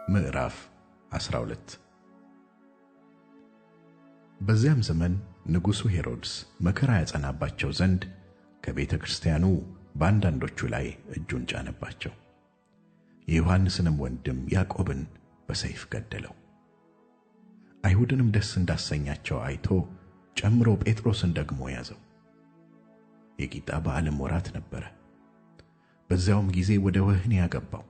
ምዕራፍ 12 በዚያም ዘመን ንጉሡ ሄሮድስ መከራ ያጸናባቸው ዘንድ ከቤተ ክርስቲያኑ በአንዳንዶቹ ላይ እጁን ጫነባቸው። የዮሐንስንም ወንድም ያዕቆብን በሰይፍ ገደለው። አይሁድንም ደስ እንዳሰኛቸው አይቶ ጨምሮ ጴጥሮስን ደግሞ ያዘው። የቂጣ በዓልም ወራት ነበረ። በዚያውም ጊዜ ወደ ወህኒ ያገባው።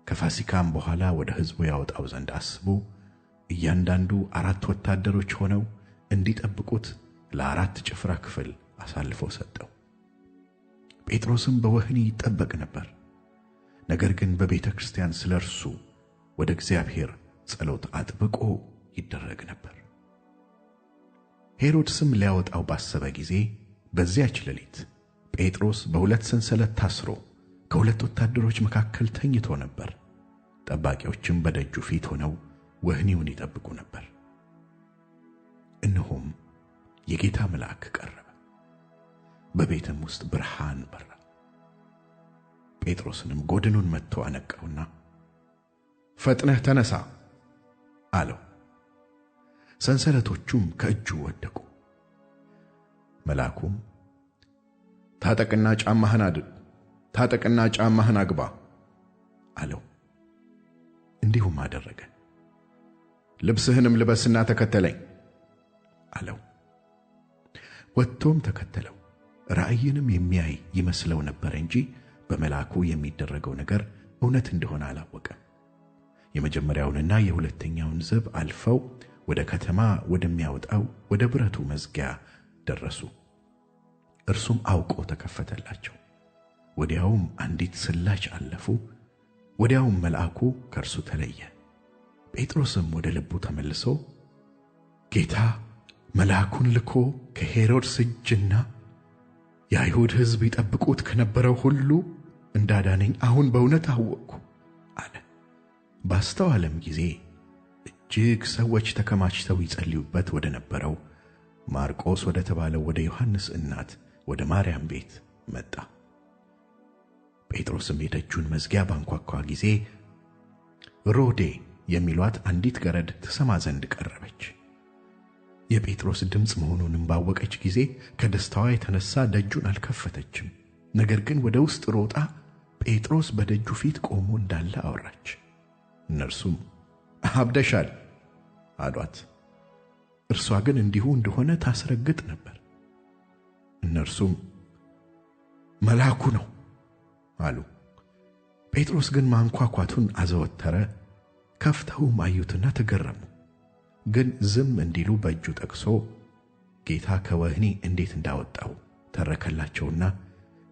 ከፋሲካም በኋላ ወደ ሕዝቡ ያወጣው ዘንድ አስቦ እያንዳንዱ 4 ወታደሮች ሆነው እንዲጠብቁት ለ4 ጭፍራ ክፍል አሳልፎ ሰጠው። ጴጥሮስም በወህኒ ይጠበቅ ነበር። ነገር ግን በቤተ ክርስቲያን ስለ እርሱ ወደ እግዚአብሔር ጸሎት አጥብቆ ይደረግ ነበር። ሄሮድስም ሊያወጣው ባሰበ ጊዜ በዚያች ሌሊት ጴጥሮስ በ2 ሰንሰለት ታስሮ ከ2 ወታደሮች መካከል ተኝቶ ነበር። ጠባቂዎችም በደጁ ፊት ሆነው ወህኒውን ይጠብቁ ነበር። እነሆም የጌታ መልአክ ቀረበ፣ በቤትም ውስጥ ብርሃን በራ። ጴጥሮስንም ጎድኑን መትቶ አነቃውና ፈጥነህ ተነሳ አለው። ሰንሰለቶቹም ከእጁ ወደቁ። መልአኩም ታጠቅና ጫማህን አድርግ፣ ታጠቅና ጫማህን አግባ አለው። እንዲሁም አደረገ። ልብስህንም ልበስና ተከተለኝ አለው። ወጥቶም ተከተለው። ራእይንም የሚያይ ይመስለው ነበር እንጂ በመልአኩ የሚደረገው ነገር እውነት እንደሆነ አላወቀም። የመጀመሪያውንና የሁለተኛውን ዘብ አልፈው ወደ ከተማ ወደሚያወጣው ወደ ብረቱ መዝጊያ ደረሱ። እርሱም አውቆ ተከፈተላቸው። ወዲያውም አንዲት ስላች አለፉ። ወዲያውም መልአኩ ከእርሱ ተለየ። ጴጥሮስም ወደ ልቡ ተመልሶ ጌታ መልአኩን ልኮ ከሄሮድስ እጅና የአይሁድ ሕዝብ ይጠብቁት ከነበረው ሁሉ እንዳዳነኝ አሁን በእውነት አወቅኩ አለ። ባስተዋለም ጊዜ እጅግ ሰዎች ተከማችተው ይጸልዩበት ወደ ነበረው ማርቆስ ወደ ተባለው ወደ ዮሐንስ እናት ወደ ማርያም ቤት መጣ። ጴጥሮስም የደጁን መዝጊያ ባንኳኳ ጊዜ ሮዴ የሚሏት አንዲት ገረድ ትሰማ ዘንድ ቀረበች። የጴጥሮስ ድምፅ መሆኑንም ባወቀች ጊዜ ከደስታዋ የተነሳ ደጁን አልከፈተችም። ነገር ግን ወደ ውስጥ ሮጣ ጴጥሮስ በደጁ ፊት ቆሞ እንዳለ አወራች። እነርሱም አብደሻል አሏት። እርሷ ግን እንዲሁ እንደሆነ ታስረግጥ ነበር። እነርሱም መልአኩ ነው አሉ። ጴጥሮስ ግን ማንኳኳቱን አዘወተረ። ከፍተውም አዩትና ተገረሙ። ግን ዝም እንዲሉ በእጁ ጠቅሶ ጌታ ከወህኒ እንዴት እንዳወጣው ተረከላቸውና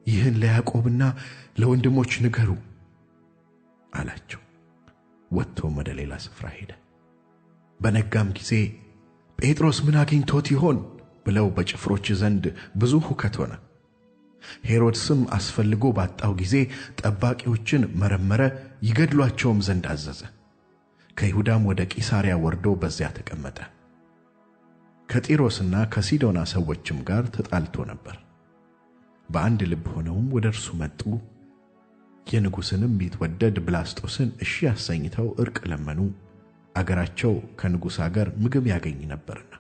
ይህን ለያዕቆብና ለወንድሞች ንገሩ አላቸው። ወጥቶም ወደ ሌላ ስፍራ ሄደ። በነጋም ጊዜ ጴጥሮስ ምን አግኝቶት ይሆን ብለው በጭፍሮች ዘንድ ብዙ ሁከት ሆነ። ሄሮድስም አስፈልጎ ባጣው ጊዜ ጠባቂዎችን መረመረ፣ ይገድሏቸውም ዘንድ አዘዘ። ከይሁዳም ወደ ቂሳርያ ወርዶ በዚያ ተቀመጠ። ከጢሮስና ከሲዶና ሰዎችም ጋር ተጣልቶ ነበር። በአንድ ልብ ሆነውም ወደ እርሱ መጡ። የንጉሥንም ቢትወደድ ብላስጦስን እሺ አሰኝተው ዕርቅ ለመኑ፣ አገራቸው ከንጉሥ አገር ምግብ ያገኝ ነበርና።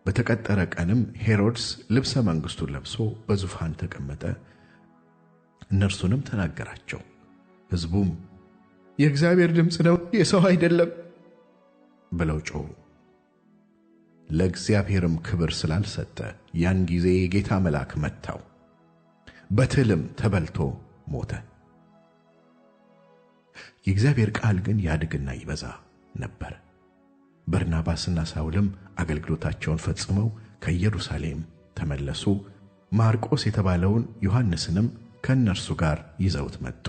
በተቀጠረ ቀንም ሄሮድስ ልብሰ መንግሥቱን ለብሶ በዙፋን ተቀመጠ። እነርሱንም ተናገራቸው። ሕዝቡም የእግዚአብሔር ድምፅ ነው የሰው አይደለም ብለው ጮኹ። ለእግዚአብሔርም ክብር ስላልሰጠ ያን ጊዜ የጌታ መልአክ መታው፣ በትልም ተበልቶ ሞተ። የእግዚአብሔር ቃል ግን ያድግና ይበዛ ነበር። በርናባስና ሳውልም አገልግሎታቸውን ፈጽመው ከኢየሩሳሌም ተመለሱ። ማርቆስ የተባለውን ዮሐንስንም ከእነርሱ ጋር ይዘውት መጡ።